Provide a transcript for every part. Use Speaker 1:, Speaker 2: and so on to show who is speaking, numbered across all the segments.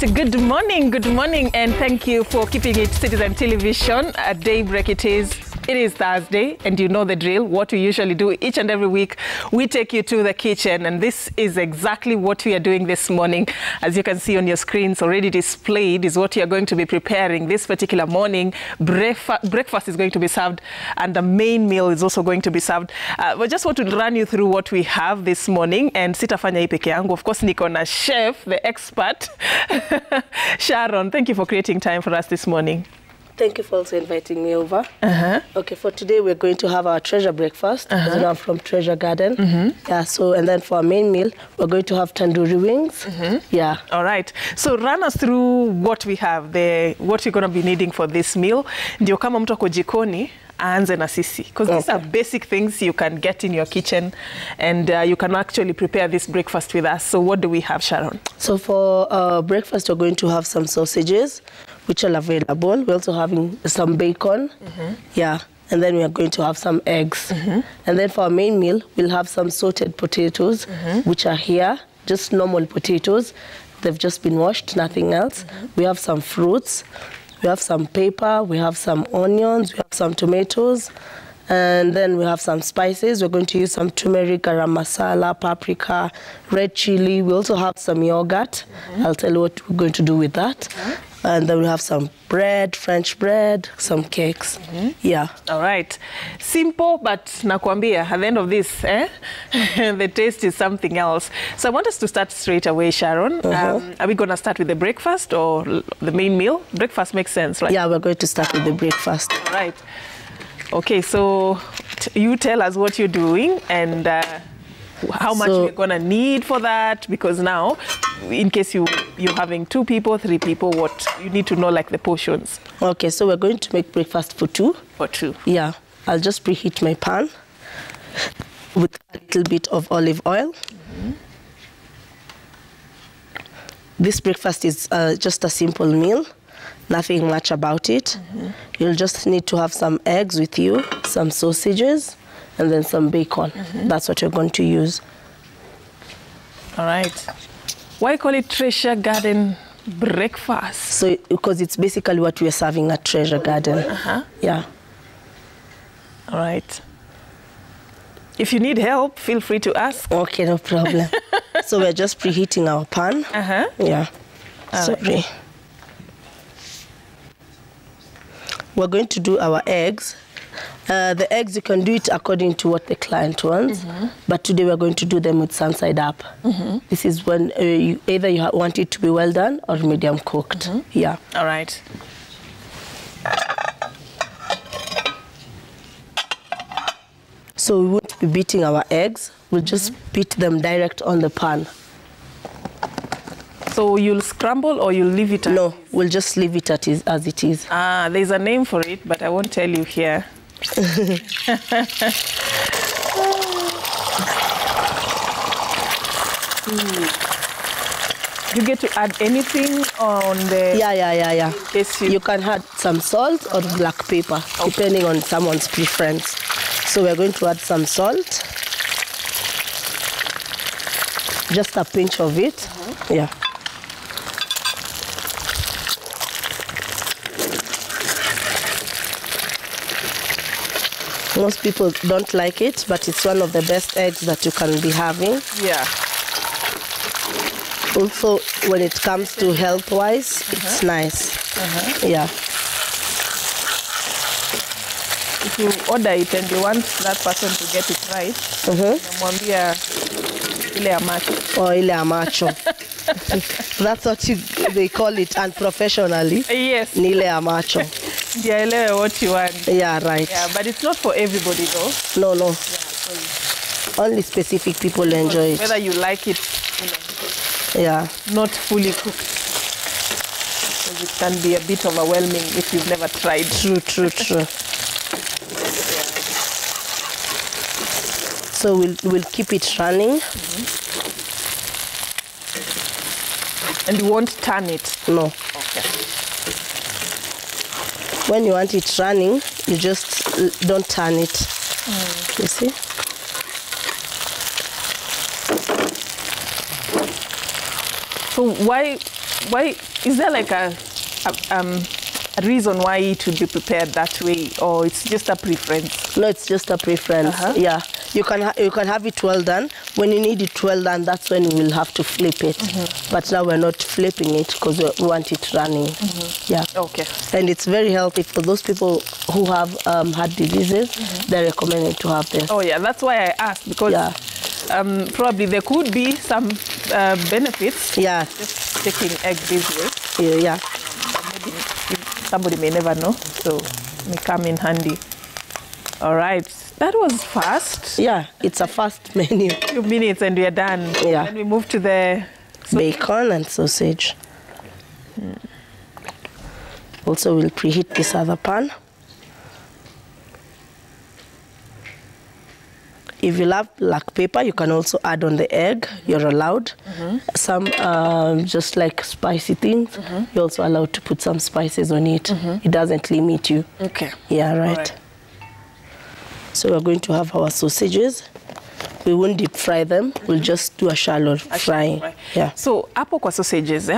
Speaker 1: right, good morning, and thank you for keeping it Citizen Television. At daybreak it is. It is Thursday, and you know the drill. What we usually do each and every week, we take you to the kitchen, and this is exactly what we are doing this morning. As you can see on your screens, already displayed is what you are going to be preparing this particular morning. Breakfast is going to be served, and the main meal is also going to be served. We just want to run you through what we have this morning, and sitafanya hii peke yangu. Of course, niko na chef, the expert, Sharon. Thank you for creating time for us this morning.
Speaker 2: Thank you for also inviting me over. Okay, for today we're going to have our treasure breakfast. You know, from Treasure Garden. Yeah, so and then for our main meal, we're going to have tandoori wings. Yeah.
Speaker 1: All right. So run us through what we have, what you're going to be needing for this meal. Ndio kama mtu ako jikoni, aanze na sisi. Because these are basic things you can get in your kitchen, and you can actually prepare this breakfast with us. So what do we have, Sharon?
Speaker 2: So for breakfast, we're going to have some sausages, which are available. We're also having some bacon. Yeah. And then we are going to have some eggs. And then for our main meal, we'll have some sauteed potatoes, which are here, just normal potatoes. They've just been washed, nothing else. We have some fruits. We have some pepper, we have some onions, we have some tomatoes, and then we have some spices. We're going to use some turmeric, garam masala, paprika, red chili. We also have some yogurt. I'll tell you what we're going to do with that. And then we have some bread, French bread, some cakes. Yeah. All
Speaker 1: right. Simple, but nakwambia, at the end of this, the taste is something else. So I want us to start straight away, Sharon. Are we going to start with the breakfast or the main meal? Breakfast makes sense, right?
Speaker 2: Yeah, we're going to start with the breakfast.
Speaker 1: All right. Okay, so you tell us what you're doing and how much we're going to need for that, because now, in case you're having 2 people, 3 people, what you need to know, like the portions.
Speaker 2: Okay, so we're going to make breakfast for 2.
Speaker 1: For 2.
Speaker 2: Yeah. I'll just preheat my pan with a little bit of olive oil. This breakfast is just a simple meal. Nothing much about it. You'll just need to have some eggs with you, some sausages, and then some bacon. That's what you're going to use.
Speaker 1: All right. Why call it Treasure Garden breakfast?
Speaker 2: So, because it's basically what we are serving at Treasure Garden. Yeah.
Speaker 1: All right. If you need help, feel free to ask.
Speaker 2: Okay, no problem. So we're just preheating our pan. Yeah. Sorry. We're going to do our eggs. The eggs, you can do it according to what the client wants, but today we're going to do them with sun side up. This is when either you want it to be well done or medium cooked. Yeah.
Speaker 1: All right.
Speaker 2: So we won't be beating our eggs. We'll just beat them direct on the pan.
Speaker 1: So you'll scramble or you'll leave it?
Speaker 2: No, we'll just leave it as it is.
Speaker 1: There's a name for it, but I won't tell you here. You get to add anything on the...
Speaker 2: Yeah.
Speaker 1: In case
Speaker 2: you can add some salt or black pepper, depending on someone's preference. So we're going to add some salt. Just a pinch of it. Yeah. Most people don't like it, but it's one of the best eggs that you can be having.
Speaker 1: Yeah.
Speaker 2: Also, when it comes to health-wise, it's nice. Yeah.
Speaker 1: If you order it and you want that person to get it right, mwambia ile ya macho.
Speaker 2: Oh, ile ya macho. That's what they call it unprofessionally.
Speaker 1: Yes.
Speaker 2: Ni ile ya macho.
Speaker 1: What you want.
Speaker 2: Yeah, right.
Speaker 1: Yeah, but it's not for everybody though.
Speaker 2: No.
Speaker 1: Yeah, so
Speaker 2: only specific people enjoy it.
Speaker 1: Whether you like it, not fully cooked. Because it can be a bit overwhelming if you've never tried.
Speaker 2: True. So we'll keep it running.
Speaker 1: And you won't turn it?
Speaker 2: No.
Speaker 1: Okay.
Speaker 2: When you want it running, you just don't turn it. You see?
Speaker 1: So why why is there like a reason why it would be prepared that way, or it's just a preference?
Speaker 2: No, it's just a preference. Yeah, you can have it well done. When you need it well done, that's when you will have to flip it. But now we're not flipping it because we want it running. Yeah.
Speaker 1: Okay.
Speaker 2: And it's very healthy for those people who have heart diseases. They're recommended to have this.
Speaker 1: Oh yeah, that's why I asked, because probably there could be some benefits.
Speaker 2: Yeah.
Speaker 1: Just taking egg this way.
Speaker 2: Yeah.
Speaker 1: Maybe somebody may never know, so it may come in handy. All right, that was fast.
Speaker 2: Yeah, it's a fast menu.
Speaker 1: 2 minutes and we are done.
Speaker 2: Yeah.
Speaker 1: Then we move to the
Speaker 2: bacon and sausage. Also, we'll preheat this other pan. If you love black pepper, you can also add on the egg. You're allowed. Some just like spicy things. You're also allowed to put some spices on it. It doesn't limit you.
Speaker 1: Okay.
Speaker 2: Yeah, right. So we're going to have our sausages. We won't deep fry them. We'll just do a shallow frying. Yeah.
Speaker 1: So hapo kwa sausages,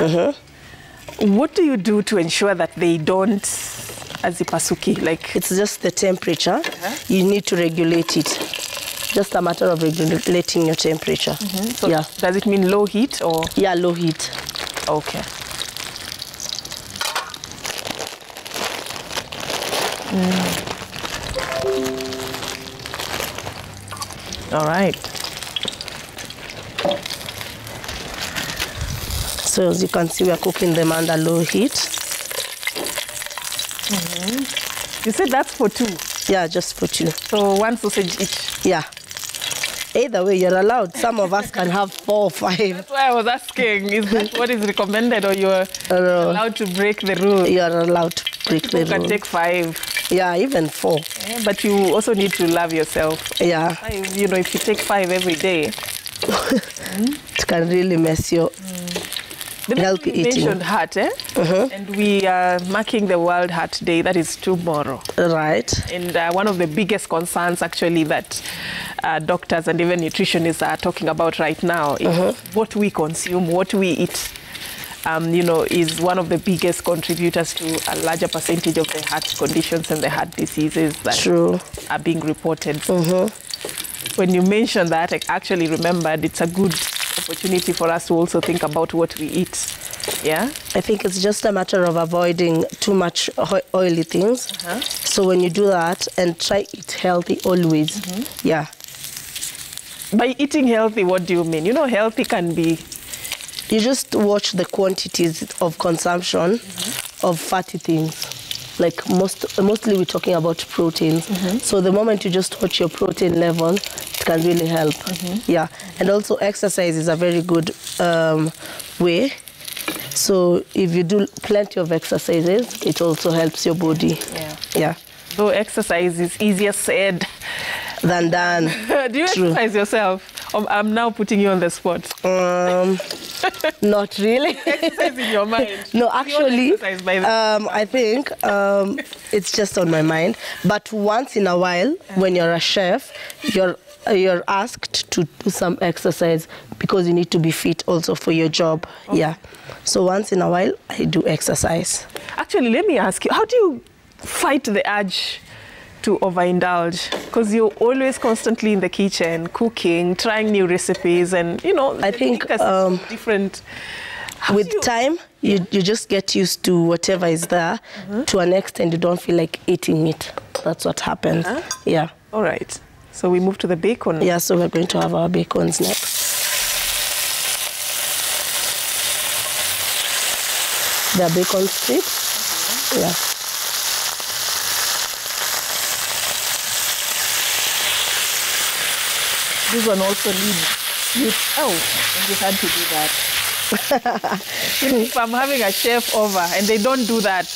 Speaker 1: what do you do to ensure that they don't azipasuki? Like,
Speaker 2: it's just the temperature. You need to regulate it. Just a matter of regulating your temperature.
Speaker 1: So does it mean low heat or?
Speaker 2: Yeah, low heat.
Speaker 1: Okay. All right.
Speaker 2: So as you can see, we are cooking them under low heat.
Speaker 1: You said that's for 2?
Speaker 2: Yeah, just for 2.
Speaker 1: So 1 sausage each?
Speaker 2: Yeah. Either way, you're allowed. Some of us can have 4 or 5.
Speaker 1: That's why I was asking. Is that what is recommended, or you're allowed to break the rule?
Speaker 2: You're allowed to break the rule.
Speaker 1: You can take 5.
Speaker 2: Yeah, even 4.
Speaker 1: Yeah, but you also need to love yourself.
Speaker 2: Yeah.
Speaker 1: 5, you know, if you take 5 every day,
Speaker 2: it can really mess your healthy eating.
Speaker 1: You mentioned heart, and we are marking the World Heart Day. That is tomorrow.
Speaker 2: Right.
Speaker 1: And one of the biggest concerns, actually, that doctors and even nutritionists are talking about right now is what we consume, what we eat. You know, is one of the biggest contributors to a larger percentage of the heart conditions and the heart diseases that are being reported. When you mentioned that, I actually remembered it's a good opportunity for us to also think about what we eat. Yeah,
Speaker 2: I think it's just a matter of avoiding too much oily things. So when you do that, and try eat healthy always. Yeah.
Speaker 1: By eating healthy, what do you mean? You know, healthy can be...
Speaker 2: You just watch the quantities of consumption of fatty things. Like mostly we're talking about proteins. So the moment you just watch your protein level, it can really help. Yeah, and also exercise is a very good way. So if you do plenty of exercises, it also helps your body. Yeah.
Speaker 1: Though exercise is easier said
Speaker 2: than done.
Speaker 1: Do you exercise yourself? I'm now putting you on the spot.
Speaker 2: Not really.
Speaker 1: Exercise in your mind.
Speaker 2: No, actually, I think it's just on my mind. But once in a while, when you're a chef, you're asked to do some exercise because you need to be fit also for your job. Yeah. So once in a while, I do exercise.
Speaker 1: Actually, let me ask you, how do you fight the urge to overindulge? Because you're always constantly in the kitchen, cooking, trying new recipes, and, you know,
Speaker 2: I think
Speaker 1: different...
Speaker 2: With time, you just get used to whatever is there. To an extent, you don't feel like eating it. That's what happens. Yeah.
Speaker 1: All right. So we move to the bacon.
Speaker 2: Yeah, so we're going to have our bacons next. The bacon strips. Yeah.
Speaker 1: This one also needs... Oh, and you had to do that. If I'm having a chef over and they don't do that,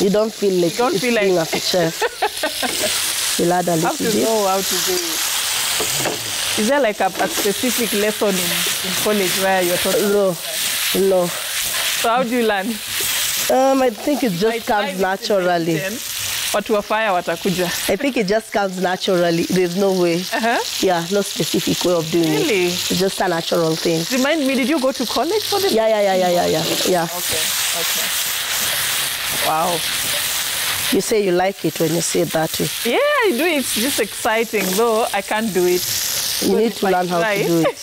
Speaker 2: you don't feel like being a chef. You'll add a little bit.
Speaker 1: Have to know how to do it. Is there like a specific lesson in college where you're taught?
Speaker 2: No.
Speaker 1: So how do you learn?
Speaker 2: I think it just comes naturally.
Speaker 1: watu wa fire watakuja.
Speaker 2: I think it just comes naturally. There's no way. Yeah, no specific way of doing it. It's just a natural thing.
Speaker 1: Remind me, did you go to college for this?
Speaker 2: Yeah.
Speaker 1: Okay. Wow.
Speaker 2: You say you like it when you say it that way.
Speaker 1: Yeah, I do. It's just exciting, though I can't do it.
Speaker 2: You need to learn how to do it.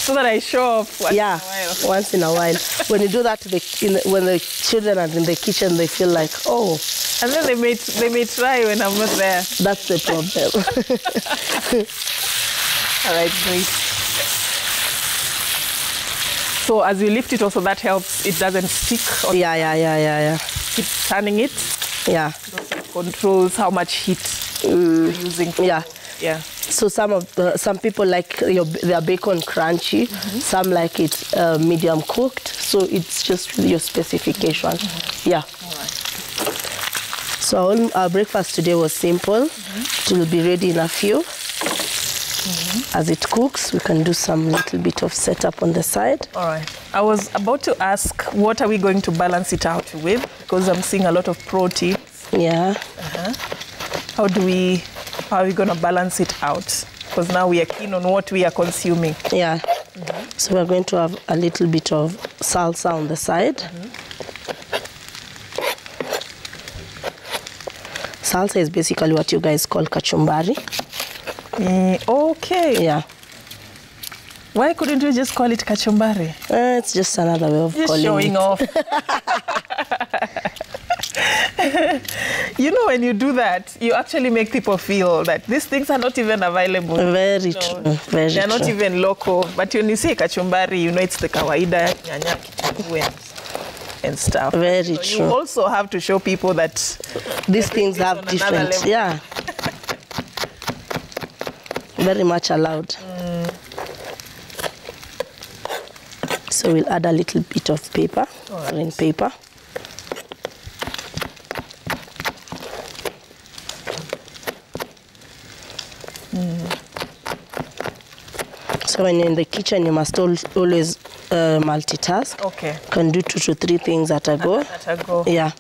Speaker 1: So that I show off once in a while.
Speaker 2: Once in a while. When you do that, when the children are in the kitchen, they feel like, oh.
Speaker 1: And then they may try when I'm not there.
Speaker 2: That's the problem.
Speaker 1: All right, great. So as you lift it also, that helps it doesn't stick.
Speaker 2: Yeah.
Speaker 1: Keep turning it.
Speaker 2: Yeah.
Speaker 1: Controls how much heat you're using.
Speaker 2: Yeah.
Speaker 1: So
Speaker 2: some people like their bacon crunchy. Some like it medium cooked. So it's just your specification. Yeah.
Speaker 1: All right.
Speaker 2: So our breakfast today was simple. It will be ready in a few. As it cooks, we can do some little bit of setup on the side.
Speaker 1: All right. I was about to ask, what are we going to balance it out with? Because I'm seeing a lot of protein.
Speaker 2: Yeah.
Speaker 1: How are we going to balance it out? Because now we are keen on what we are consuming.
Speaker 2: Yeah. So we're going to have a little bit of salsa on the side. Salsa is basically what you guys call kachumbari.
Speaker 1: Okay.
Speaker 2: Yeah.
Speaker 1: Why couldn't you just call it kachumbari?
Speaker 2: It's just another way of calling
Speaker 1: showing
Speaker 2: it.
Speaker 1: off. You know, when you do that, you actually make people feel that these things are not even available.
Speaker 2: Very true.
Speaker 1: They're not even local. But when you say kachumbari, you know it's the kawaida, nyanya, kitunguu, and stuff.
Speaker 2: Very true.
Speaker 1: You also have to show people that
Speaker 2: these things have different. Yeah. Very much allowed. So we'll add a little bit of paper, green paper. So when you're in the kitchen, you must always multitask.
Speaker 1: Okay.
Speaker 2: You can do 2 to 3 things at a go.
Speaker 1: At a go.
Speaker 2: Yeah.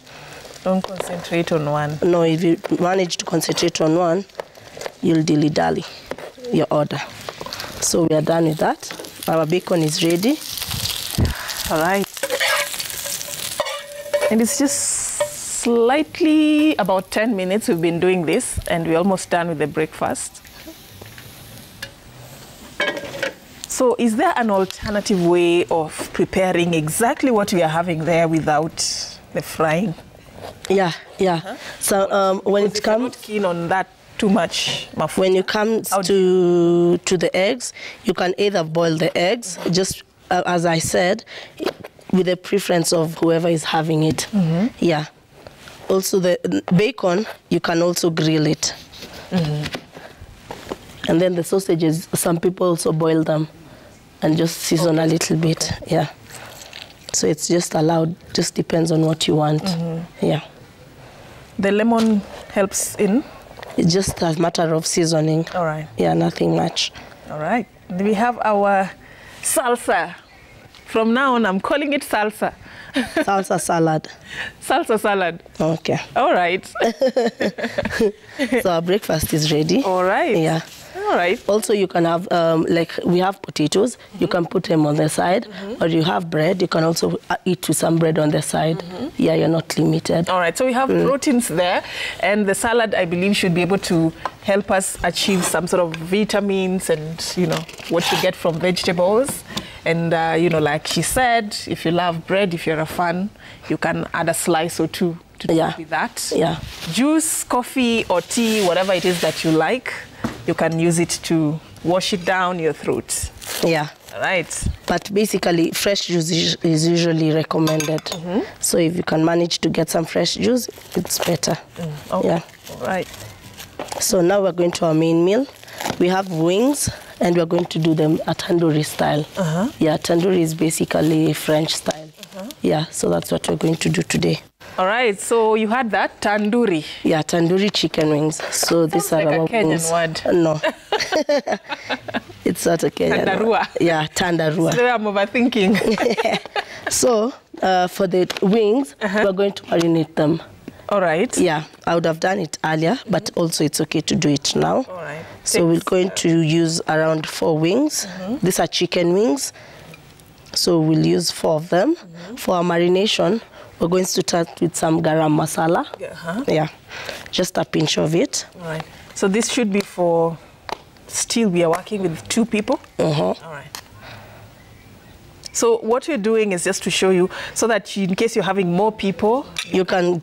Speaker 1: Don't concentrate on one.
Speaker 2: No, if you manage to concentrate on one, you'll dilly-dally your order. So we are done with that. Our bacon is ready.
Speaker 1: All right. And it's just slightly about 10 minutes we've been doing this, and we're almost done with the breakfast. So is there an alternative way of preparing exactly what we are having there without the frying?
Speaker 2: Yeah. So when it comes,
Speaker 1: I'm not keen on that too much.
Speaker 2: When it comes to the eggs, you can either boil the eggs, just as I said, with the preference of whoever is having it. Yeah. Also the bacon, you can also grill it. And then the sausages, some people also boil them and just season a little bit. Yeah. So it's just allowed, just depends on what you want. Yeah.
Speaker 1: The lemon helps in?
Speaker 2: It's just a matter of seasoning.
Speaker 1: All right.
Speaker 2: Yeah, nothing much.
Speaker 1: All right. We have our salsa. From now on, I'm calling it salsa.
Speaker 2: Salsa salad.
Speaker 1: Salsa salad.
Speaker 2: Okay.
Speaker 1: All right.
Speaker 2: So our breakfast is ready.
Speaker 1: All right.
Speaker 2: Yeah.
Speaker 1: All right.
Speaker 2: Also, you can have, like we have potatoes, you can put them on the side, or you have bread, you can also eat with some bread on the side. Yeah, you're not limited.
Speaker 1: All right, so we have proteins there, and the salad, I believe, should be able to help us achieve some sort of vitamins and, you know, what you get from vegetables. And, you know, like she said, if you love bread, if you're a fan, you can add a slice or two to do with that.
Speaker 2: Yeah.
Speaker 1: Juice, coffee, or tea, whatever it is that you like, you can use it to wash it down your throat.
Speaker 2: Yeah.
Speaker 1: All right.
Speaker 2: But basically, fresh juice is usually recommended. So if you can manage to get some fresh juice, it's better.
Speaker 1: Okay.
Speaker 2: Yeah.
Speaker 1: All right.
Speaker 2: So now we're going to our main meal. We have wings, and we're going to do them at tandoori style. Yeah, tandoori is basically French style. Yeah, so that's what we're going to do today.
Speaker 1: All right, so you had that, tandoori.
Speaker 2: Yeah, tandoori chicken wings. So these are our wings.
Speaker 1: Word.
Speaker 2: No. It's not a Kenyan
Speaker 1: Tandarua.
Speaker 2: word. Yeah, tandarua.
Speaker 1: So I'm overthinking.
Speaker 2: So for the wings, we're going to marinate them
Speaker 1: All right.
Speaker 2: Yeah, I would have done it earlier, but also it's okay to do it now.
Speaker 1: All right.
Speaker 2: So we're going to use around 4 wings. These are chicken wings. So we'll use 4 of them. For our marination, we're going to start with some garam masala. Yeah, just a pinch of it.
Speaker 1: All right. So this should be for, still we are working with 2 people? All right. So what you're doing is just to show you, so that in case you're having more people,
Speaker 2: you can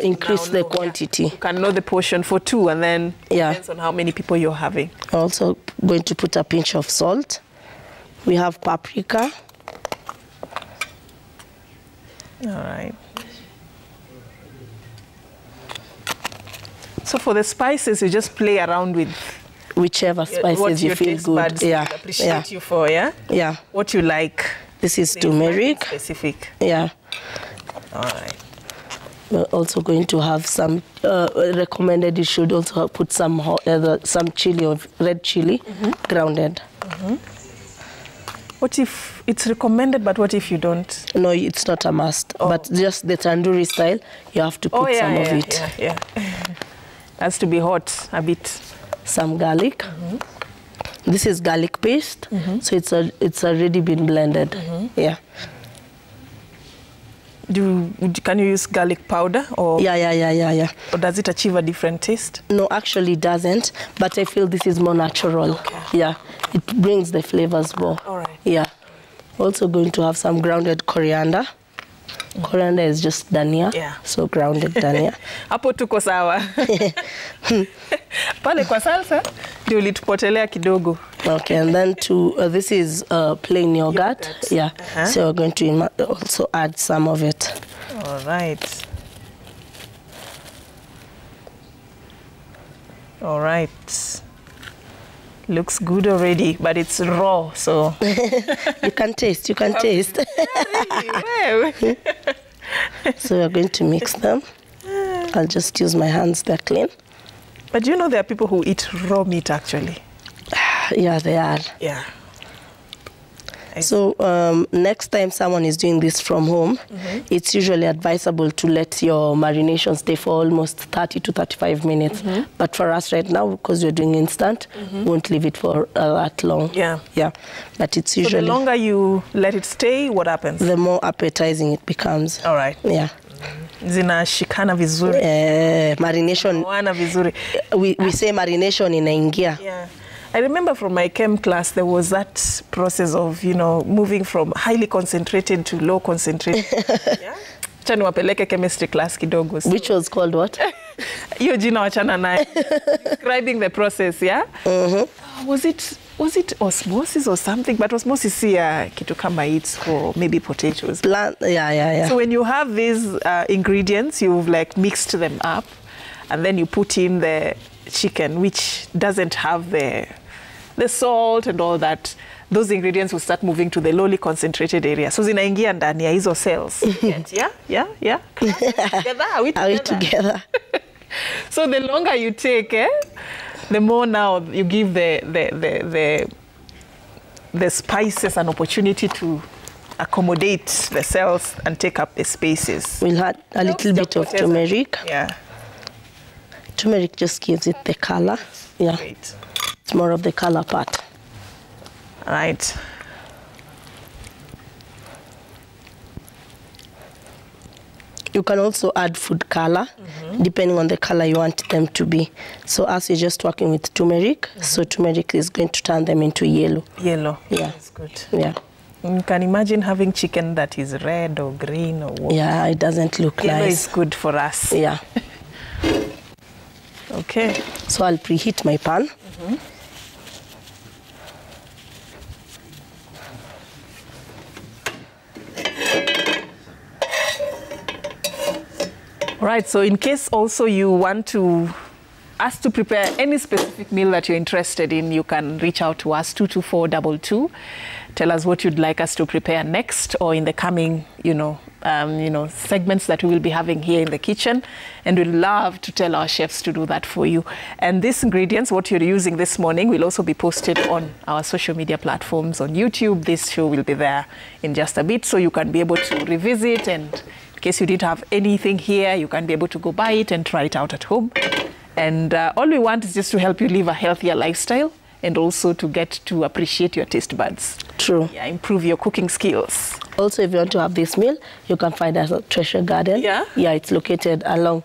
Speaker 2: increase the quantity.
Speaker 1: You can know the portion for 2, and then depends on how many people you're having.
Speaker 2: Also going to put a pinch of salt. We have paprika.
Speaker 1: All right. So for the spices, you just play around with
Speaker 2: whichever spices you feel good.
Speaker 1: Yeah. Appreciate you for,
Speaker 2: Yeah.
Speaker 1: What you like.
Speaker 2: This is turmeric.
Speaker 1: Specific.
Speaker 2: Yeah.
Speaker 1: All right.
Speaker 2: We're also going to have some recommended. You should also put some chili, or red chili, grounded.
Speaker 1: What if it's recommended, but what if you don't?
Speaker 2: No, it's not a must. But just the tandoori style, you have to put some of it.
Speaker 1: Yeah. Has to be hot a bit.
Speaker 2: Some garlic. This is garlic paste, so it's already been blended. Yeah.
Speaker 1: Can you use garlic powder, or?
Speaker 2: Yeah.
Speaker 1: Or does it achieve a different taste?
Speaker 2: No, actually it doesn't, but I feel this is more natural.
Speaker 1: Okay.
Speaker 2: Yeah, it brings the flavors more.
Speaker 1: All right.
Speaker 2: Yeah. Also going to have some grounded coriander. Coriander is just dania.
Speaker 1: Yeah.
Speaker 2: So grounded dania.
Speaker 1: Hapo tuko sawa. Pale kwa salsa ndio ulitupotelea kidogo.
Speaker 2: Okay, and then this is plain yogurt. Yeah. So we're going to also add some of it.
Speaker 1: All right. All right. Looks good already, but it's raw, so
Speaker 2: you can taste. So we're going to mix them. I'll just use my hands, they're clean.
Speaker 1: But you know there are people who eat raw meat actually.
Speaker 2: Yeah, they are.
Speaker 1: Yeah.
Speaker 2: So next time someone is doing this from home, it's usually advisable to let your marination stay for almost 30 to 35 minutes. But for us right now, because we're doing instant, we won't leave it for that long.
Speaker 1: Yeah.
Speaker 2: Yeah. But it's usually...
Speaker 1: So the longer you let it stay, what happens?
Speaker 2: The more appetizing it becomes.
Speaker 1: All right.
Speaker 2: Yeah.
Speaker 1: Zinashikana vizuri.
Speaker 2: Marination.
Speaker 1: Vizuri.
Speaker 2: We say marination inaingia.
Speaker 1: Yeah. I remember from my chem class, there was that process of, moving from highly concentrated to low concentrated. Yeah? Chani wapeleke chemistry class kidogo. So.
Speaker 2: Which was called what?
Speaker 1: Hiyo jina wachana naye. Describing the process, yeah? Was it osmosis or something? But osmosis here, kitu kama it's for maybe potatoes.
Speaker 2: Yeah.
Speaker 1: So when you have these ingredients, you've like mixed them up, and then you put in the chicken, which doesn't have the salt and all that. Those ingredients will start moving to the lowly concentrated area. So zinaingia ndani ya hizo cells. Yeah. Together? Are we together? So the longer you take, the more now you give the spices an opportunity to accommodate the cells and take up the spaces.
Speaker 2: We'll add a little bit of turmeric.
Speaker 1: Yeah.
Speaker 2: Turmeric just gives it the color. Yeah.
Speaker 1: Great.
Speaker 2: It's more of the color part.
Speaker 1: All right.
Speaker 2: You can also add food color, depending on the color you want them to be. So as you're just working with turmeric, so turmeric is going to turn them into yellow.
Speaker 1: Yellow.
Speaker 2: Yeah.
Speaker 1: That's good.
Speaker 2: Yeah.
Speaker 1: You can imagine having chicken that is red or green or what.
Speaker 2: Yeah, it doesn't look
Speaker 1: Yellow
Speaker 2: nice.
Speaker 1: is good for us.
Speaker 2: Yeah.
Speaker 1: Okay.
Speaker 2: So I'll preheat my pan.
Speaker 1: Right, so in case also you want us to prepare any specific meal that you're interested in, you can reach out to us, 22422. Tell us what you'd like us to prepare next, or in the coming, segments that we will be having here in the kitchen. And we'd love to tell our chefs to do that for you. And these ingredients, what you're using this morning, will also be posted on our social media platforms on YouTube. This show will be there in just a bit, so you can be able to revisit and case you didn't have anything here, you can be able to go buy it and try it out at home. And all we want is just to help you live a healthier lifestyle and also to get to appreciate your taste buds.
Speaker 2: True.
Speaker 1: Yeah, improve your cooking skills.
Speaker 2: Also, if you want to have this meal, you can find us at Treasure Garden.
Speaker 1: Yeah?
Speaker 2: Yeah, it's located along,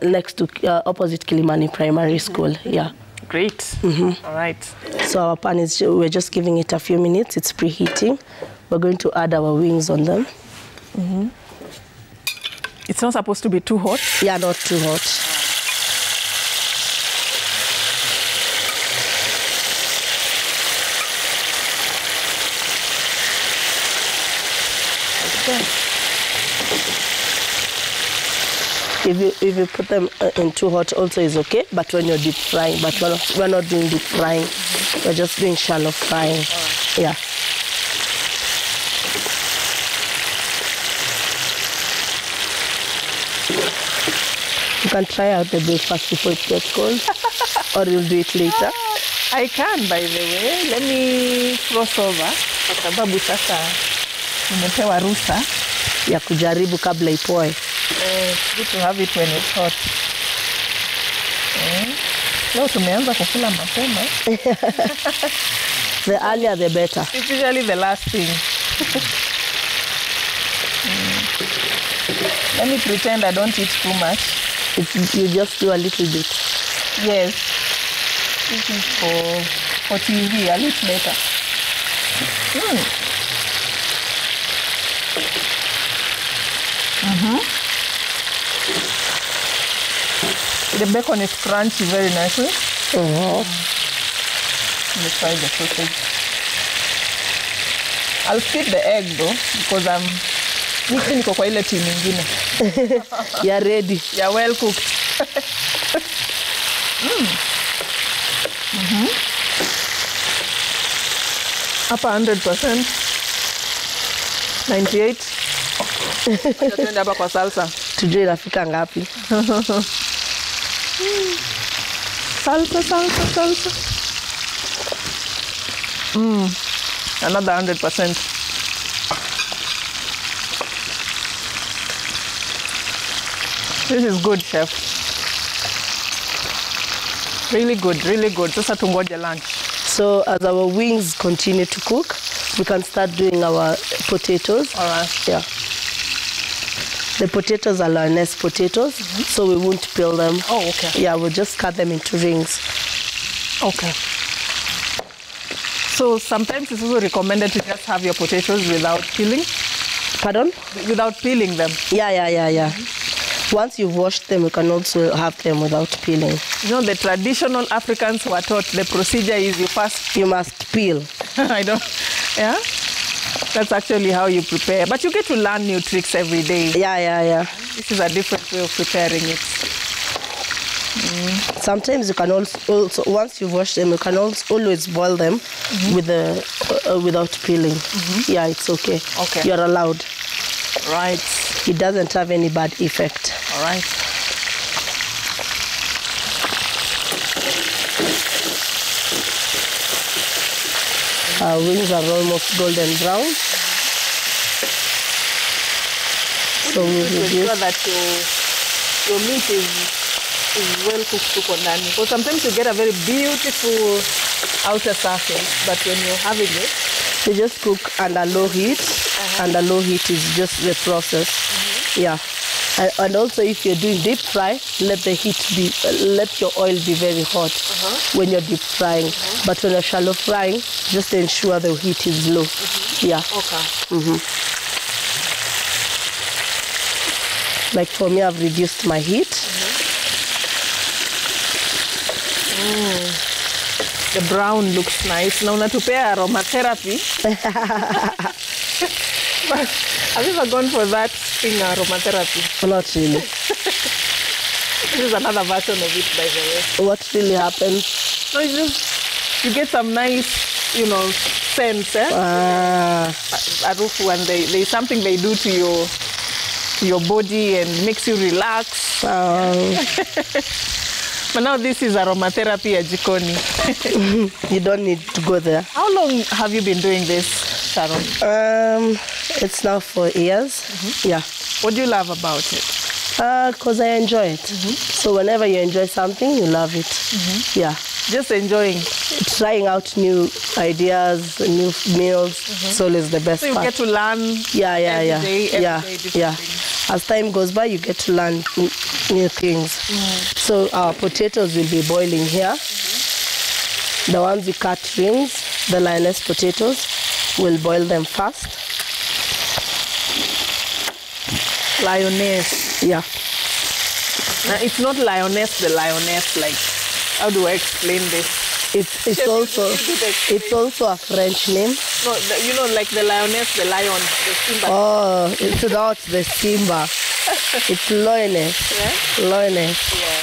Speaker 2: next to, opposite Kilimani Primary School. Yeah.
Speaker 1: Great. All right.
Speaker 2: So our pan is, we're just giving it a few minutes. It's preheating. We're going to add our wings on them.
Speaker 1: It's not supposed to be too hot?
Speaker 2: Yeah, not too hot. If you put them in too hot also is okay, but when you're deep frying, but we're not doing deep frying, we're just doing shallow frying. Yeah. You can try out the breakfast before it gets cold, or you'll do it later.
Speaker 1: I can, by the way. Let me cross over, kwa sababu sasa nimepewa ruhusa
Speaker 2: ya kujaribu kabla ipoe.
Speaker 1: It's good to have it when it's hot. Leo tumeanza kukula mapema.
Speaker 2: The earlier the better.
Speaker 1: It's usually the last thing. Let me pretend I don't eat too much.
Speaker 2: You just do a little bit.
Speaker 1: Yes. This is for TV, a little later. The bacon is crunchy very nicely. Let me try the sausage. I'll skip the egg though, because niko kwa ile team nyingine.
Speaker 2: You're ready.
Speaker 1: You're well cooked. Hapa 100%. 98. Tuende hapa kwa salsa.
Speaker 2: Tujue inafika ngapi.
Speaker 1: Salsa. Another 100%. This is good, chef. Really good, really good. Sasa tungoje lunch.
Speaker 2: So as our wings continue to cook, we can start doing our potatoes.
Speaker 1: All right.
Speaker 2: Yeah. The potatoes are Lyonnais potatoes, so we won't peel them.
Speaker 1: Oh, okay.
Speaker 2: Yeah, we'll just cut them into rings.
Speaker 1: Okay. So sometimes it's also recommended to just have your potatoes without peeling.
Speaker 2: Pardon?
Speaker 1: Without peeling them.
Speaker 2: Yeah. Once you've washed them, you can also have them without peeling.
Speaker 1: You know, the traditional Africans were taught the procedure is you
Speaker 2: must peel.
Speaker 1: I don't, yeah? That's actually how you prepare. But you get to learn new tricks every day.
Speaker 2: Yeah.
Speaker 1: This is a different way of preparing it.
Speaker 2: Sometimes you can also once you've washed them, you can always boil them with without peeling. Yeah, it's okay.
Speaker 1: Okay.
Speaker 2: You're allowed.
Speaker 1: Right.
Speaker 2: It doesn't have any bad effect.
Speaker 1: All right.
Speaker 2: Our wings are almost golden brown. So we'll
Speaker 1: ensure that your meat is well cooked to ndani. Because sometimes you get a very beautiful outer surface, but when you're having it,
Speaker 2: you just cook under low heat. Under low heat is just the process. Yeah. And also, if you're doing deep fry, let your oil be very hot when you're deep frying. But when you're shallow frying, just ensure the heat is low. Yeah.
Speaker 1: Okay.
Speaker 2: Like for me, I've reduced my heat.
Speaker 1: The brown looks nice. Now, unatupea aromatherapy. Have you ever gone for that thing, aromatherapy?
Speaker 2: Not really.
Speaker 1: This is another version of it, by the way.
Speaker 2: What really happens?
Speaker 1: No, you get some nice, scents, Arufu, and there's something they do to your body and makes you relax. But now this is aromatherapy at jikoni.
Speaker 2: You don't need to go there.
Speaker 1: How long have you been doing this? Sharon?
Speaker 2: It's now 4 years. Yeah.
Speaker 1: What do you love about it?
Speaker 2: Because I enjoy it. So whenever you enjoy something, you love it. Yeah.
Speaker 1: Just enjoying.
Speaker 2: Trying out new ideas, new meals. It's always the best
Speaker 1: So you
Speaker 2: part.
Speaker 1: get to learn every day, different things.
Speaker 2: As time goes by, you get to learn new things. So our potatoes will be boiling here. The ones we cut rings, the Lyonnais potatoes, we'll boil them first.
Speaker 1: Lyonnais.
Speaker 2: Yeah.
Speaker 1: Now, it's not Lyonnais, the Lyonnais, like, how do I explain this?
Speaker 2: It's also a French name.
Speaker 1: No, you know, like the Lyonnais, the lion, the Simba.
Speaker 2: Oh, it's not the Simba. It's Lyonnais.
Speaker 1: Yeah?
Speaker 2: Lyonnais.
Speaker 1: Yeah.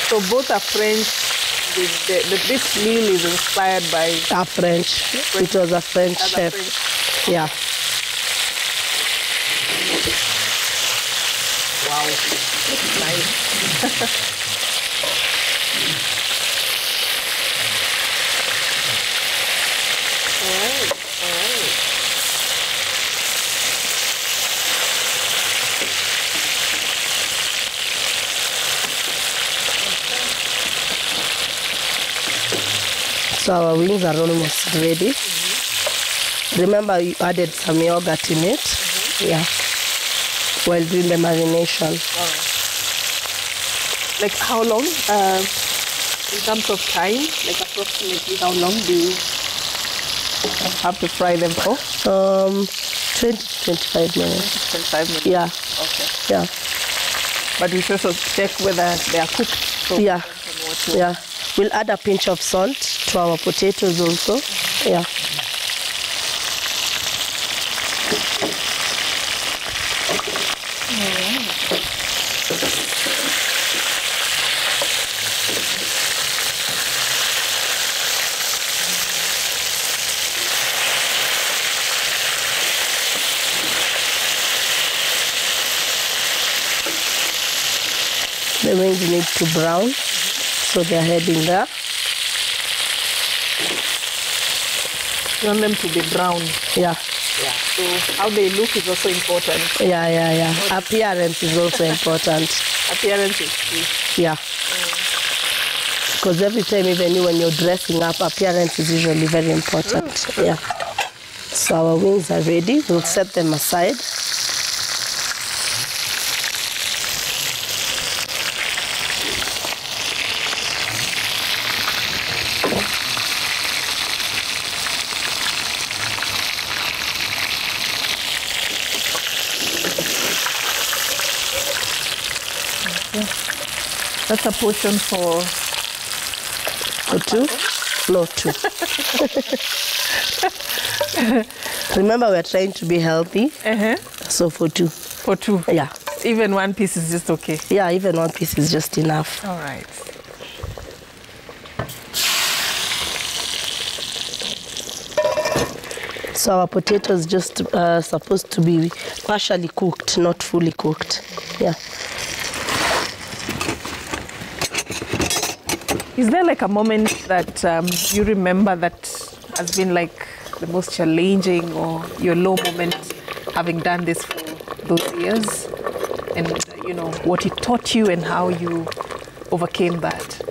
Speaker 1: So both are French. This meal is inspired by
Speaker 2: A French. It was a French chef.
Speaker 1: French.
Speaker 2: Yeah.
Speaker 1: Wow, it's nice. All right.
Speaker 2: So our wings are almost ready. Remember, you added some yogurt in it. Yeah. While doing the marination.
Speaker 1: All right. Like how long, in terms of time, like approximately how long do you have to fry them for?
Speaker 2: 20 to 25 minutes.
Speaker 1: 25 minutes?
Speaker 2: Yeah.
Speaker 1: Okay.
Speaker 2: Yeah.
Speaker 1: But we also check whether they are cooked. So
Speaker 2: Yeah. Yeah. We'll add a pinch of salt to our potatoes also. Yeah. The wings need to brown, so they're heading there.
Speaker 1: You want them to be brown.
Speaker 2: Yeah.
Speaker 1: Yeah. So how they look is also important.
Speaker 2: Yeah. Appearance is also important.
Speaker 1: Appearance is key.
Speaker 2: Yeah. Because every time, even when you're dressing up, appearance is usually very important. Yeah. So our wings are ready. We'll set them aside.
Speaker 1: That's a portion for
Speaker 2: two? No, 2. Remember, we're trying to be healthy. So for 2.
Speaker 1: For 2.
Speaker 2: Yeah.
Speaker 1: Even 1 piece is just okay.
Speaker 2: Yeah, even 1 piece is just enough.
Speaker 1: All right.
Speaker 2: So our potatoes just supposed to be partially cooked, not fully cooked. Yeah.
Speaker 1: Is there like a moment that you remember that has been like the most challenging or your low moment having done this for those years? And, you know, what it taught you and how you overcame that?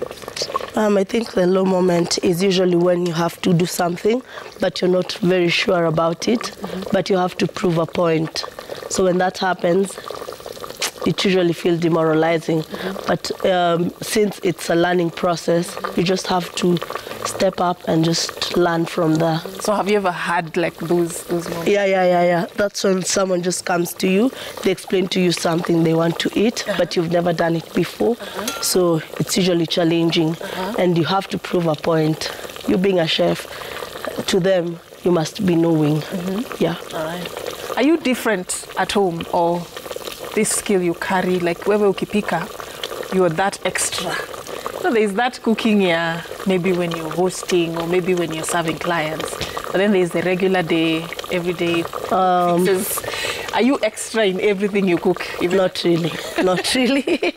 Speaker 2: I think the low moment is usually when you have to do something, but you're not very sure about it, but you have to prove a point. So when that happens, it usually feels demoralizing. But since it's a learning process, you just have to step up and just learn from there.
Speaker 1: So have you ever had like those moments?
Speaker 2: Yeah. That's when someone just comes to you, they explain to you something they want to eat, but you've never done it before. So it's usually challenging, and you have to prove a point. You being a chef, to them, you must be knowing. Yeah.
Speaker 1: All right. Are you different at home, or this skill you carry, like wewe ukipika, you're that extra? So there's that cooking, yeah, maybe when you're hosting or maybe when you're serving clients. But then there's the regular day, everyday fixes. Are you extra in everything you cook?
Speaker 2: Not really. Not really.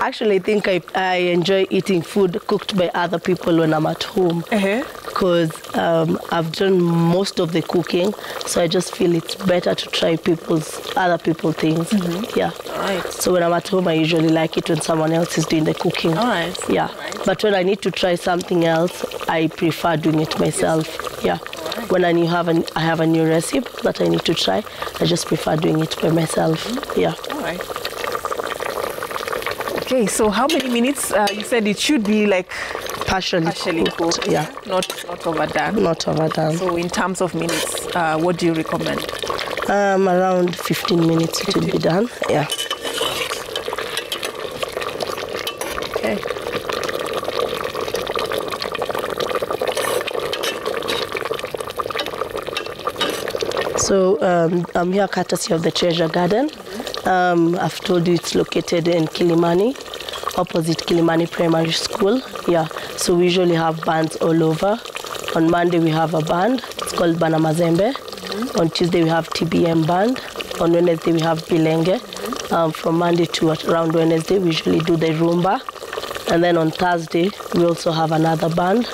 Speaker 2: Actually, I think I enjoy eating food cooked by other people when I'm at home. Because I've done most of the cooking, so I just feel it's better to try other people's things. Yeah.
Speaker 1: All right.
Speaker 2: So when I'm at home, I usually like it when someone else is doing the cooking.
Speaker 1: All right.
Speaker 2: Yeah.
Speaker 1: All right.
Speaker 2: But when I need to try something else, I prefer doing it myself. Yeah. Right. When I have a new recipe that I need to try, I just prefer doing it by myself. Yeah.
Speaker 1: All right. Okay, so how many minutes? You said it should be like partially cooked.
Speaker 2: Yeah.
Speaker 1: Not overdone.
Speaker 2: Not overdone.
Speaker 1: So in terms of minutes, what do you recommend?
Speaker 2: Around 15 minutes it will be done. Yeah.
Speaker 1: Okay.
Speaker 2: So I'm here courtesy of the Treasure Garden. I've told you it's located in Kilimani, opposite Kilimani Primary School. Yeah, so we usually have bands all over. On Monday we have a band, it's called Bana Mazembe. On Tuesday we have TBM band. On Wednesday we have Bilenge. From Monday to around Wednesday we usually do the Rumba. And then on Thursday we also have another band.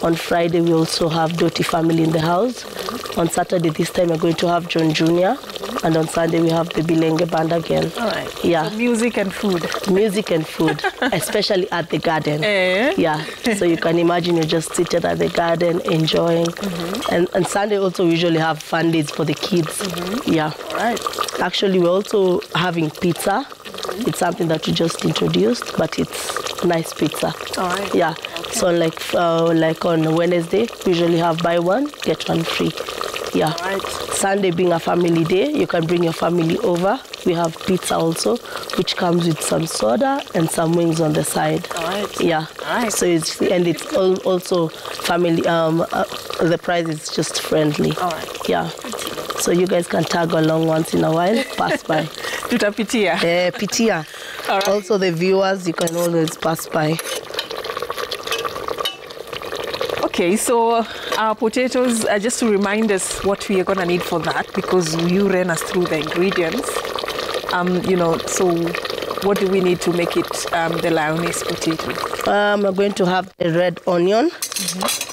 Speaker 2: On Friday we also have Doti family in the house. On Saturday this time we're going to have John Jr. And on Sunday we have the Bilenge band again.
Speaker 1: All right.
Speaker 2: Yeah.
Speaker 1: So music and food.
Speaker 2: Music and food, especially at the garden. Yeah. So you can imagine you're just seated at the garden enjoying. And Sunday also we usually have fun days for the kids. Yeah.
Speaker 1: All right.
Speaker 2: Actually we're also having pizza. It's something that we just introduced, but it's nice pizza.
Speaker 1: All right.
Speaker 2: Yeah. Okay. So like on Wednesday, we usually have buy one, get one free. Yeah.
Speaker 1: All right.
Speaker 2: Sunday being a family day, you can bring your family over. We have pizza also, which comes with some soda and some wings on the side.
Speaker 1: All right.
Speaker 2: Yeah.
Speaker 1: All right.
Speaker 2: So it's also family. The price is just friendly.
Speaker 1: All right.
Speaker 2: Yeah. So you guys can tag along once in a while, pass by.
Speaker 1: Tutapitia.
Speaker 2: Pitia.
Speaker 1: All right.
Speaker 2: Also the viewers, you can always pass by.
Speaker 1: Okay, so our potatoes, just to remind us what we are going to need for that, because you ran us through the ingredients. So what do we need to make it the Lyonnais potato?
Speaker 2: We're going to have a red onion.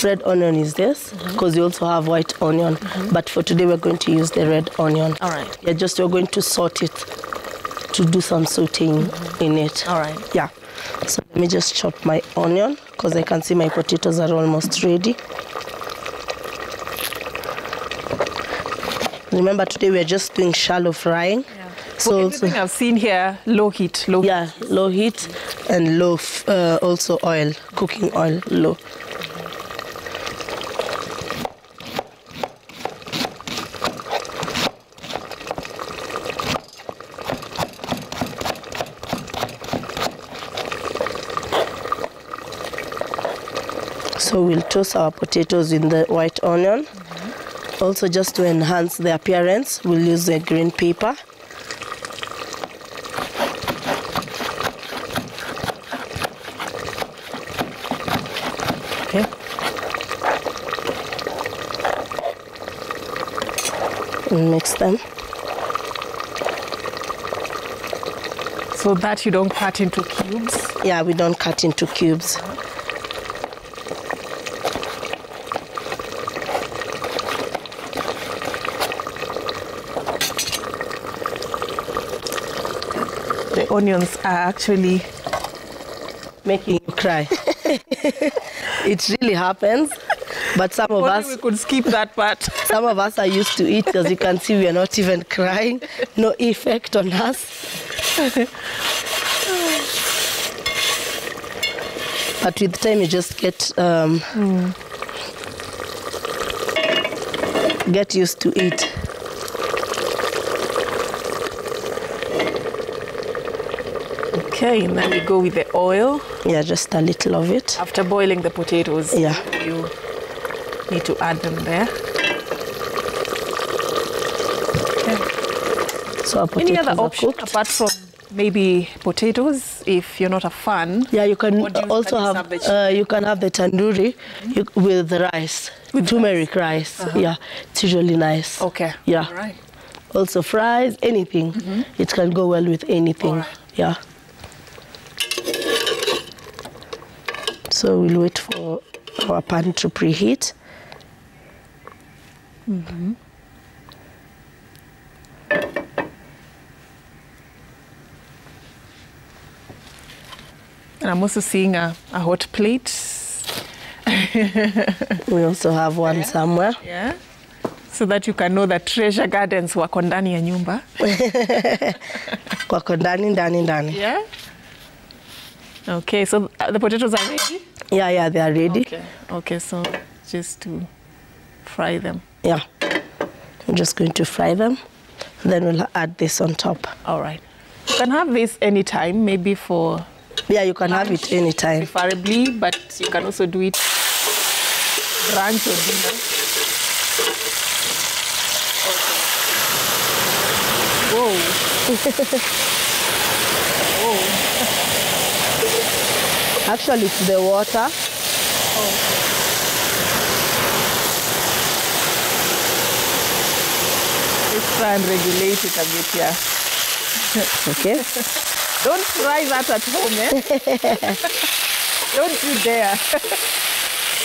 Speaker 2: Red onion is this, because you also have white onion. But for today, we're going to use the red onion.
Speaker 1: All right.
Speaker 2: Yeah, we're going to salt it to do some sauteing in it.
Speaker 1: All right.
Speaker 2: Yeah. So let me just chop my onion, because I can see my potatoes are almost ready. Remember, today we are just doing shallow frying.
Speaker 1: Yeah.
Speaker 2: So
Speaker 1: everything I've seen here, low heat.
Speaker 2: Yeah, low heat and low also oil, cooking oil, low. So we'll toast our potatoes in the white onion. Also, just to enhance the appearance, we'll use the green pepper. Okay. And mix them.
Speaker 1: So that you don't cut into cubes?
Speaker 2: Yeah, we don't cut into cubes.
Speaker 1: The onions are actually
Speaker 2: making you cry. It really happens, but some of us,
Speaker 1: we could skip that part.
Speaker 2: Some of us are used to it, because you can see we are not even crying. No effect on us. But with time you just get used to it.
Speaker 1: Okay, and then we go with the oil.
Speaker 2: Yeah, just a little of it.
Speaker 1: After boiling the potatoes,
Speaker 2: yeah,
Speaker 1: you need to add them there. Okay.
Speaker 2: So our potatoes
Speaker 1: Any other option
Speaker 2: cooked,
Speaker 1: apart from maybe potatoes, if you're not a fan?
Speaker 2: Yeah, you can also have you can have the tandoori with the rice, with turmeric rice. Yeah, it's usually nice.
Speaker 1: Okay.
Speaker 2: Yeah.
Speaker 1: All right.
Speaker 2: Also fries, anything. It can go well with anything.
Speaker 1: All right.
Speaker 2: Yeah. So we'll wait for our pan to preheat.
Speaker 1: And I'm also seeing a hot plate.
Speaker 2: We also have one somewhere.
Speaker 1: Yeah. So that you can know that Treasure Gardens wako ndani ya nyumba.
Speaker 2: Wako ndani.
Speaker 1: Yeah. Okay, so the potatoes are ready?
Speaker 2: Yeah, they are ready.
Speaker 1: Okay, so just to fry them.
Speaker 2: Yeah. I'm just going to fry them. Then we'll add this on top.
Speaker 1: All right. You can have this anytime, maybe for...
Speaker 2: Yeah, you can have it anytime.
Speaker 1: Preferably, but you can also do it brunch or dinner. Whoa. Whoa.
Speaker 2: Actually, it's the water.
Speaker 1: Let's try and regulate it a bit, yeah.
Speaker 2: Okay.
Speaker 1: Don't try that at home, eh? Don't you dare.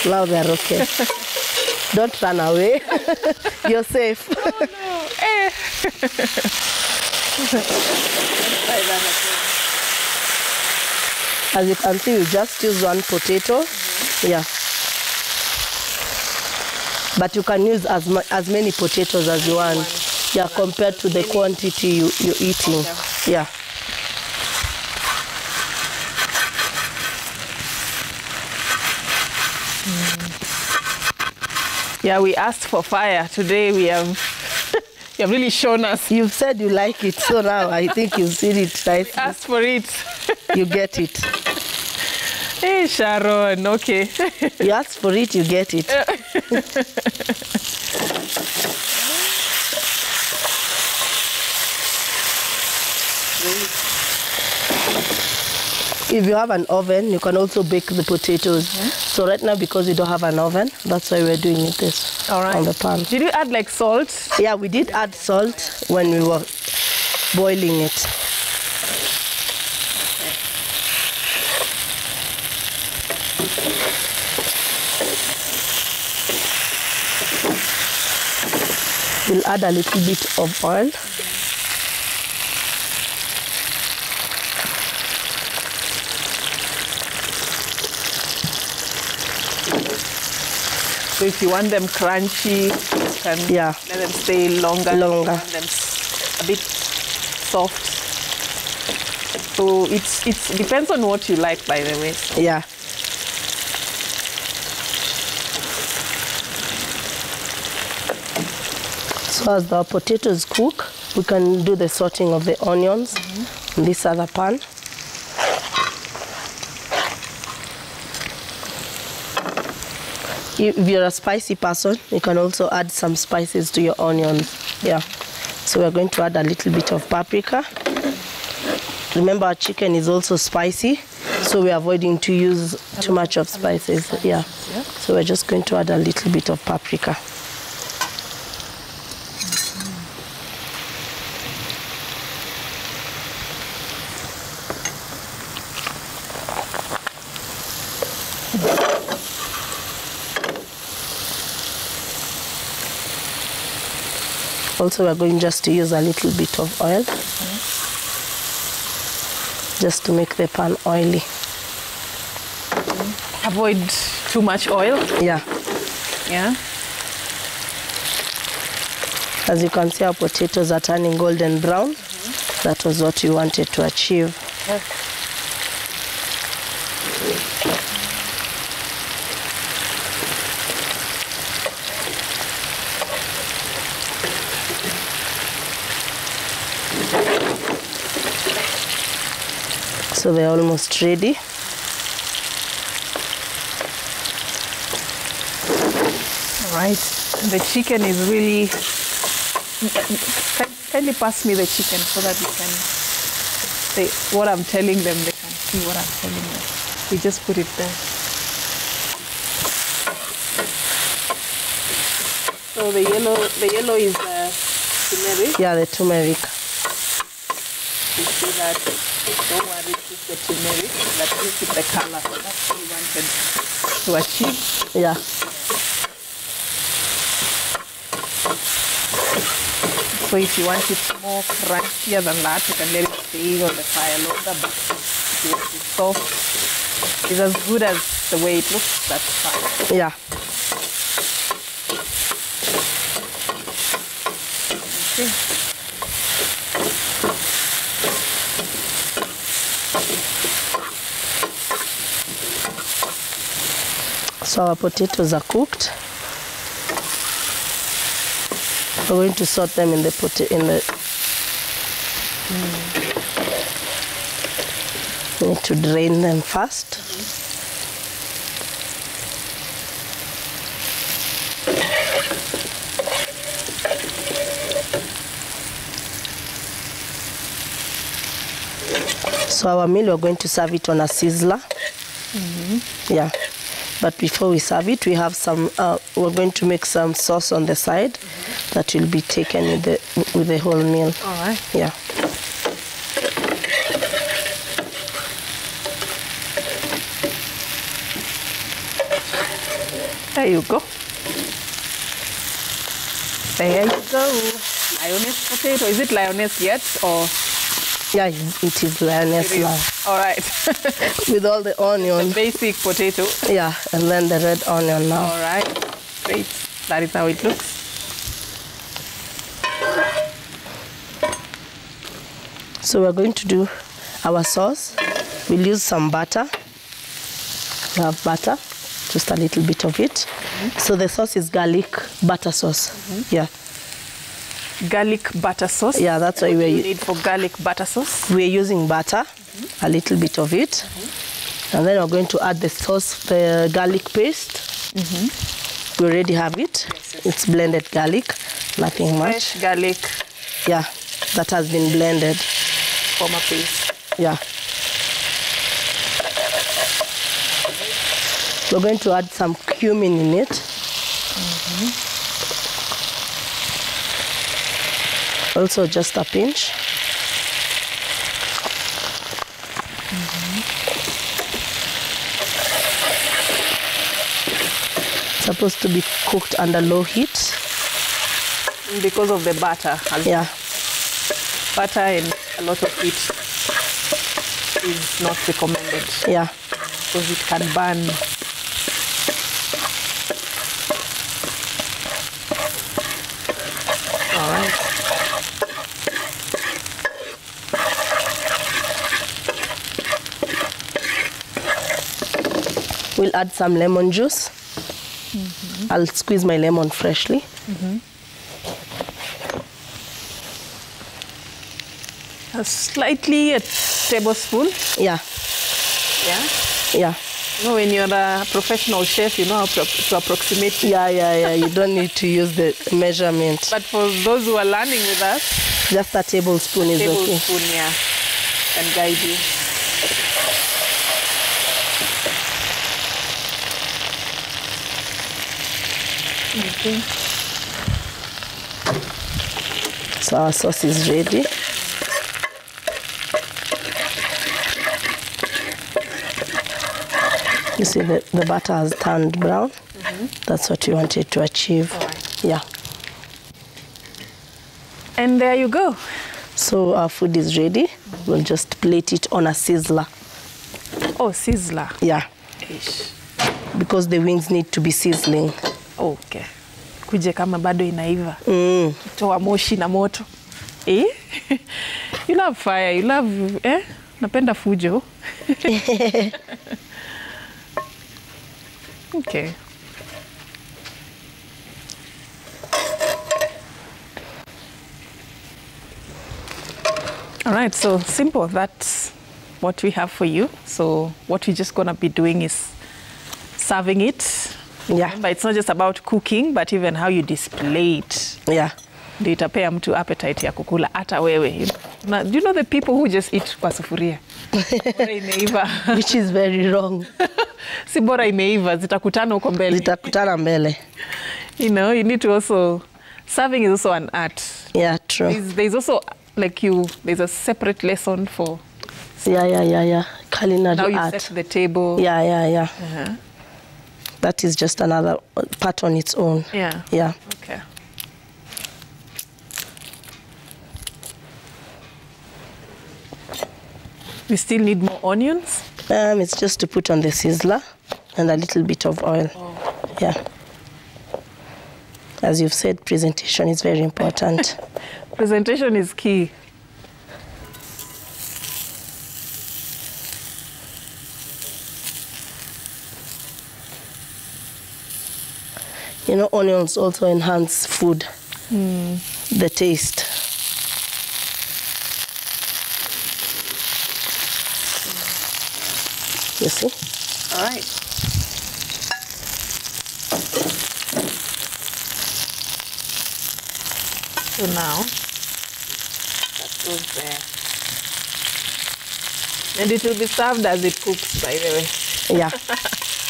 Speaker 2: Now they're okay. Don't run away. You're safe.
Speaker 1: Oh, no. Eh. Try that at home.
Speaker 2: As you can see, we just use one potato. Yeah. But you can use as many potatoes as you want. Yeah, compared to the quantity you're eating.
Speaker 1: Okay.
Speaker 2: Yeah.
Speaker 1: Yeah, we asked for fire. Today we have, you have really shown us.
Speaker 2: You've said you like it, so now I think you've seen it, right?
Speaker 1: Asked for it.
Speaker 2: You get it.
Speaker 1: Hey, Sharon, okay.
Speaker 2: You ask for it, you get it. If you have an oven, you can also bake the potatoes. So right now, because we don't have an oven, that's why we're doing it this on the pan.
Speaker 1: Did you add like salt?
Speaker 2: Yeah, we did add salt when we were boiling it. We'll add a little bit of oil.
Speaker 1: So if you want them crunchy, you can let them stay longer. If you want them a bit soft. So it depends on what you like, by the way. So.
Speaker 2: Yeah. So as the potatoes cook, we can do the sorting of the onions in this other pan. If you're a spicy person, you can also add some spices to your onions. Yeah. So we're going to add a little bit of paprika. Remember, our chicken is also spicy, so we're avoiding to use too much of spices. Yeah. So we're just going to add a little bit of paprika. Also, we're going just to use a little bit of oil, just to make the pan oily.
Speaker 1: Avoid too much oil?
Speaker 2: Yeah.
Speaker 1: Yeah.
Speaker 2: As you can see, our potatoes are turning golden brown. That was what we wanted to achieve. So they're almost ready.
Speaker 1: All right. The chicken is really... Kindly pass me the chicken so that we can say what I'm telling them. They can see what I'm telling them. We just put it there. So the yellow is the turmeric.
Speaker 2: Yeah, the turmeric.
Speaker 1: see that. Don't worry, it's just the turmeric that gives it the color. That's what we wanted to achieve.
Speaker 2: Yeah.
Speaker 1: So if you want it more crunchier than that, you can let it stay on the fire longer, but if you want it soft, it's as good as the way it looks, that's fine.
Speaker 2: Yeah.
Speaker 1: Okay.
Speaker 2: So our potatoes are cooked. We're going to sort them in the We need to drain them first. So our meal, we're going to serve it on a sizzler. Yeah. But before we serve it, we have some. We're going to make some sauce on the side that will be taken with the whole meal.
Speaker 1: All right.
Speaker 2: Yeah.
Speaker 1: There you go. There you go. Lyonnais potato. Is it Lyonnais yet, or?
Speaker 2: Yeah, it is Lyonnais now.
Speaker 1: All right.
Speaker 2: With all the onion.
Speaker 1: The basic potato.
Speaker 2: Yeah, and then the red onion now.
Speaker 1: All right. Great. That is how it looks.
Speaker 2: So we're going to do our sauce. We'll use some butter. We have butter, just a little bit of it. So the sauce is garlic butter sauce. Yeah.
Speaker 1: Garlic butter sauce.
Speaker 2: Yeah, that's why
Speaker 1: you need for garlic butter sauce.
Speaker 2: We're using butter, a little bit of it, and then we're going to add the sauce, the garlic paste. We already have it.
Speaker 1: Yes.
Speaker 2: It's blended garlic, nothing much.
Speaker 1: Fresh garlic.
Speaker 2: Yeah, that has been blended.
Speaker 1: Form a paste.
Speaker 2: Yeah. We're going to add some cumin in it. Also just a pinch. It's supposed to be cooked under low heat.
Speaker 1: Because of the butter.
Speaker 2: Yeah.
Speaker 1: Butter and a lot of heat is not recommended.
Speaker 2: Yeah.
Speaker 1: Because it can burn. All right.
Speaker 2: We'll add some lemon juice. I'll squeeze my lemon freshly.
Speaker 1: Slightly a tablespoon.
Speaker 2: Yeah.
Speaker 1: Yeah.
Speaker 2: Yeah.
Speaker 1: You know, when you're a professional chef, you know how to approximate.
Speaker 2: Yeah. You don't need to use the measurement.
Speaker 1: But for those who are learning with us,
Speaker 2: just a tablespoon is okay.
Speaker 1: Tablespoon, yeah, can guide you. Okay.
Speaker 2: So our sauce is ready. You see the butter has turned brown. That's what you wanted to achieve.
Speaker 1: All right.
Speaker 2: Yeah.
Speaker 1: And there you go.
Speaker 2: So our food is ready. We'll just plate it on a sizzler.
Speaker 1: Oh, sizzler.
Speaker 2: Yeah.
Speaker 1: Ish.
Speaker 2: Because the wings need to be sizzling.
Speaker 1: Okay. Kuje kama bado inaiva. Toa moshi na moto. Eh? You love fire. You love, napenda fujo. Okay. All right, so simple. That's what we have for you. So what we're just going to be doing is serving it.
Speaker 2: Yeah.
Speaker 1: Remember, it's not just about cooking, but even how you display it.
Speaker 2: Yeah.
Speaker 1: Ndio itapea mtu appetite ya kukula hata wewe. Do you know the people who just eat kwa sufuria? Bora imeiva.
Speaker 2: Which is very wrong.
Speaker 1: Si bora imeiva, zitakutana huko mbele.
Speaker 2: Zitakutana mbele.
Speaker 1: You know, you need to also, serving is also an art.
Speaker 2: Yeah, true.
Speaker 1: There's also like there's a separate lesson for...
Speaker 2: Yeah. Culinary
Speaker 1: now you
Speaker 2: art.
Speaker 1: set the table.
Speaker 2: Yeah.
Speaker 1: Uh-huh.
Speaker 2: That is just another part on its own. Yeah.
Speaker 1: Okay. We still need more onions?
Speaker 2: It's just to put on the sizzler and a little bit of oil.
Speaker 1: Oh.
Speaker 2: Yeah. As you've said, presentation is very important.
Speaker 1: Presentation is key.
Speaker 2: You know, onions also enhance food, the taste. You see?
Speaker 1: All right. So now, that goes there. And it will be served as it cooks, by the way.
Speaker 2: Yeah.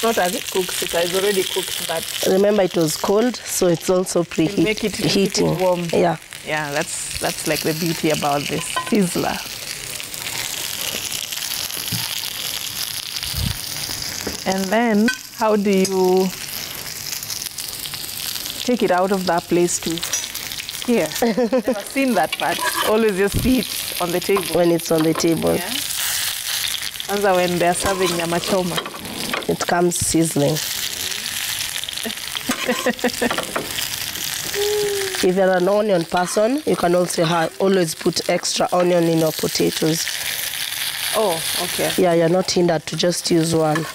Speaker 1: Not as it cooks, it is already cooked, but...
Speaker 2: Remember, it was cold, so it's also preheating.
Speaker 1: Make it warm.
Speaker 2: Yeah.
Speaker 1: Yeah, that's like the beauty about this sizzler. And then, how do you take it out of that place to here? Never seen that part. Always just see it on the table.
Speaker 2: When it's on the table.
Speaker 1: Yeah. And when they're serving nyama choma.
Speaker 2: It comes sizzling. If you're an onion person, you can also always put extra onion in your potatoes.
Speaker 1: Oh, okay.
Speaker 2: Yeah, you're not hindered to just use one.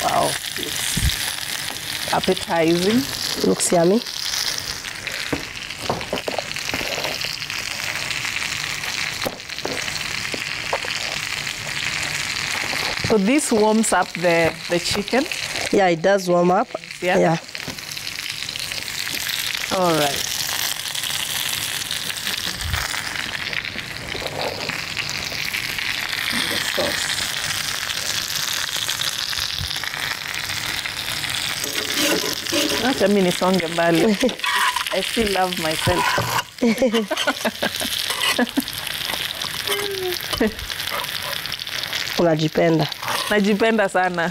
Speaker 1: Wow, it's appetizing.
Speaker 2: Looks yummy.
Speaker 1: So this warms up the chicken?
Speaker 2: Yeah, it does warm up.
Speaker 1: Yeah. All right. The sauce. Acha mimi nisonge mbali. I still love myself.
Speaker 2: Unajipenda.
Speaker 1: Najipenda sana.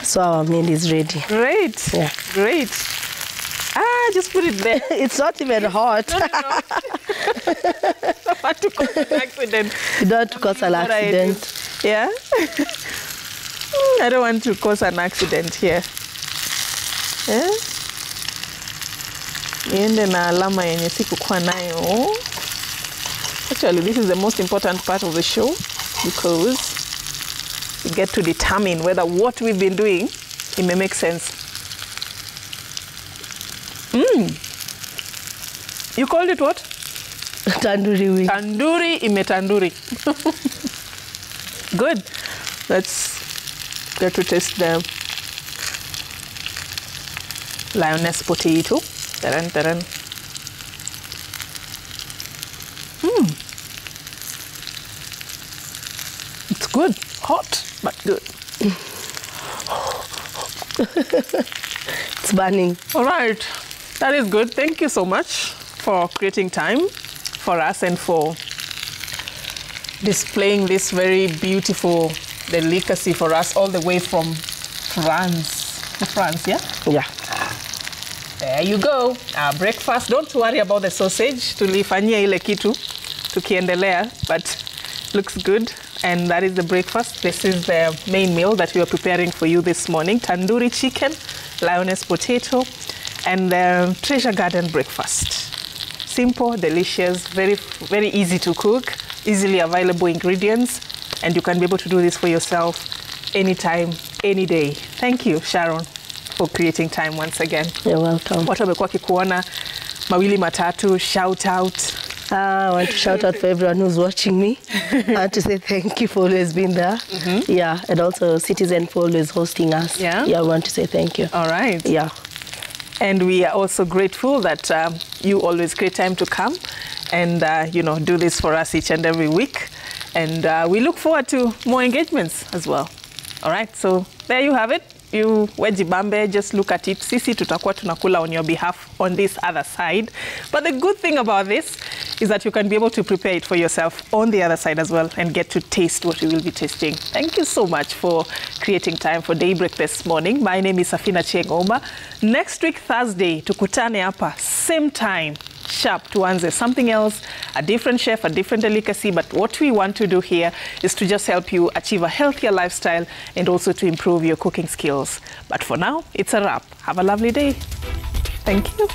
Speaker 2: So our meal is ready.
Speaker 1: Great.
Speaker 2: Yeah.
Speaker 1: Great. Just put it there.
Speaker 2: It's not even hot.
Speaker 1: No. I don't want to cause an accident.
Speaker 2: You don't want to cause an accident.
Speaker 1: Yeah? I don't want to cause an accident here. Yeah? Niende na alama yenye sikukuwa nayo. Actually, this is the most important part of the show because we get to determine whether what we've been doing, it may make sense. You called it what?
Speaker 2: Tandoori wing.
Speaker 1: Tandoori imetanduri. Good. Let's get to taste the Lyonnais potato. Taran. It's good. Hot, but good.
Speaker 2: It's burning.
Speaker 1: All right. That is good. Thank you so much for creating time for us and for displaying this very beautiful delicacy for us all the way from France. France, yeah?
Speaker 2: Yeah.
Speaker 1: There you go. Our breakfast. Don't worry about the sausage. Tulifanyia ile kitu tukiendelea, but looks good. And that is the breakfast. This is the main meal that we are preparing for you this morning. Tandoori chicken, Lyonnais potato, and the Treasure Garden breakfast. Simple, delicious, very, very easy to cook, easily available ingredients, and you can be able to do this for yourself anytime, any day. Thank you, Sharon, for creating time once again.
Speaker 2: You're welcome.
Speaker 1: Watu wamekuwa kikuona mawili matatu, shout out.
Speaker 2: I want to shout out for everyone who's watching me. I want to say thank you for always being there. Yeah, and also Citizen for always hosting us.
Speaker 1: Yeah?
Speaker 2: Yeah, I want to say thank you.
Speaker 1: All right.
Speaker 2: Yeah.
Speaker 1: And we are also grateful that you always create time to come and, do this for us each and every week. And we look forward to more engagements as well. All right, so there you have it. You wejibambe, just look at it. Sisi tutakuwa tunakula on your behalf on this other side. But the good thing about this is that you can be able to prepare it for yourself on the other side as well and get to taste what we will be tasting. Thank you so much for creating time for Daybreak this morning. My name is Safina Chengoma. Next week, Thursday, tukutane hapa, same time. Sharp tuanze something else, a different chef, a different delicacy, but what we want to do here is to just help you achieve a healthier lifestyle and also to improve your cooking skills. But for now, it's a wrap. Have a lovely day. Thank you.